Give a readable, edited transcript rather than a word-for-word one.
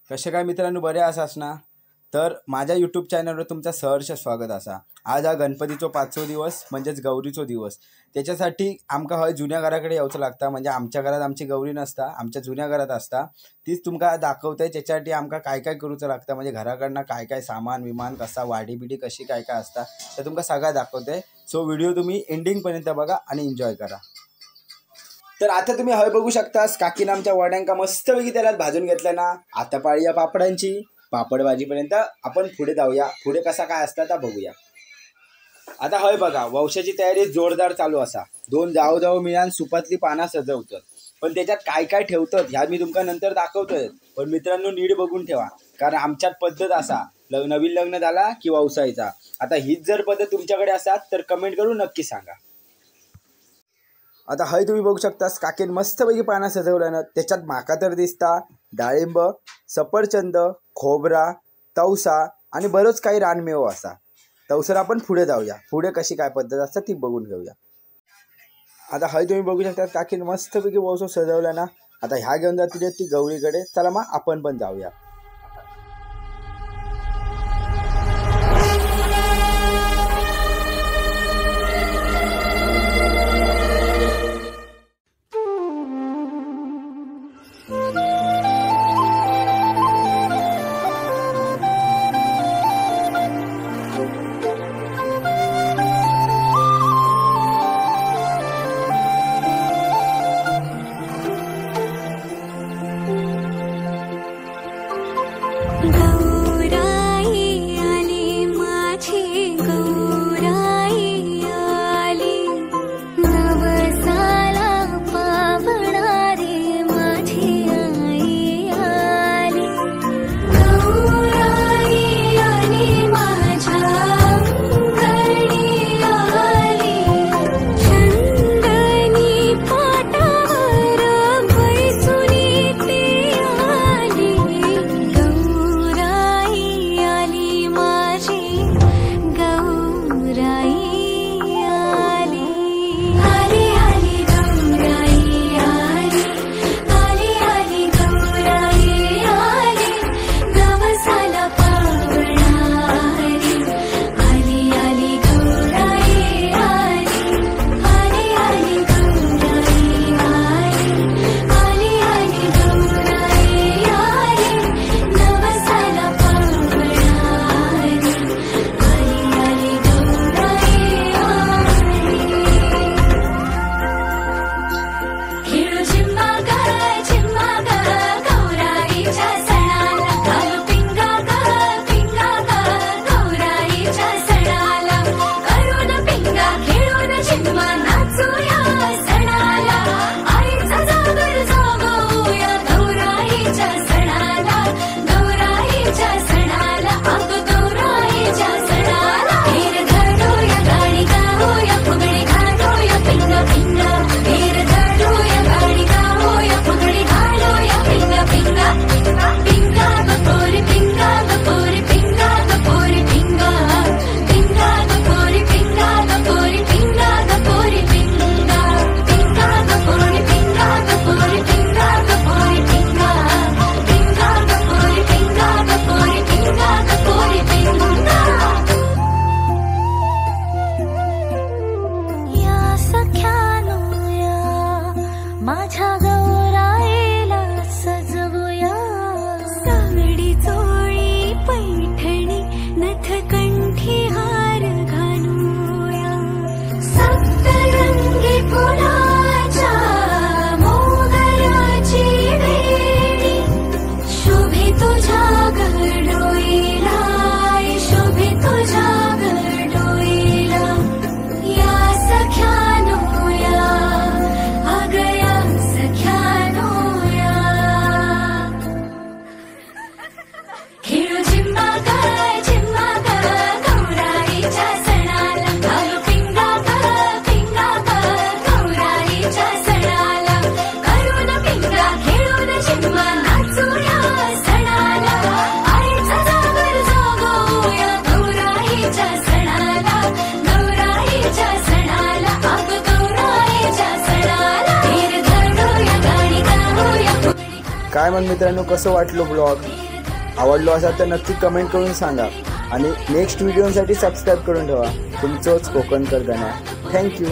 कसे काय मित्रांनो, बरे आसास ना? तर माझ्या यूट्यूब चॅनलवर तुमचं सहर्ष स्वागत असा। आज हा गणपतीचो 5वो दिवस म्हणजेच गौरीचो दिवस। त्याच्यासाठी आमका हय जुन्या घराकडे यावचं लागतं। म्हणजे आमच्या घरात आमची गौरी नसता, आमच्या जुन्या घरात असता। तीच तुमका दाखवते। त्याच्यासाठी आमका काय काय करूचं लागतं, म्हणजे घराकडनं काय काय सामान विमान कसा वाडी बिडी कशी काय काय असता ते तुमका सगळं दाखवते। सो व्हिडिओ तुम्ही एंडिंग पर्यंत बघा आणि एन्जॉय करा। तर आता तुम्ही हय बघू शकतास, काकीनं आमच्या वड्यांका मस्तपैकी तेलात भाजून घेतलं ना। आता पाळूया पापडांची। पापड भाजीपर्यंत आपण पुढे जाऊया। पुढे कसा काय असता ते बघूया। आता हय बघा, वंशाची तयारी जोरदार चालू असा। दोन जाऊ जाऊ मिळान सुपातली पाना सजवतात, पण त्याच्यात काय काय ठेवतात ह्या मी तुमका नंतर दाखवतोय। पण मित्रांनो नीट बघून ठेवा, कारण आमच्यात पद्धत असा, नवीन लग्न झाला की वंसायचा। आता हीच जर पद्धत तुमच्याकडे असात तर कमेंट करून नक्की सांगा। आता हय तुम्ही बघू शकतास, काकीन मस्तपैकी पाना सजवलं ना। त्याच्यात माका तर दिसता डाळिंब, सफरचंद, खोबरा, तवसा आणि बरोच काही रानमेवा असा। तवसर आपण पुढे जाऊया। पुढे कशी काय पद्धत असते ती बघून घेऊया। आता हय तुम्ही बघू शकता, काकीन मस्तपैकी वंसो सजवला ना। आता ह्या घेऊन जातील ती गौरीकडे। चला मग आपण पण जाऊया। काय मग मित्रांनो, कसं वाटलं ब्लॉग? आवडलो असाल तर नक्की कमेंट करून सांगा आणि नेक्स्ट व्हिडिओसाठी सबस्क्राईब करून ठेवा. तुमचंच कोकणकर गणा. थँक्यू.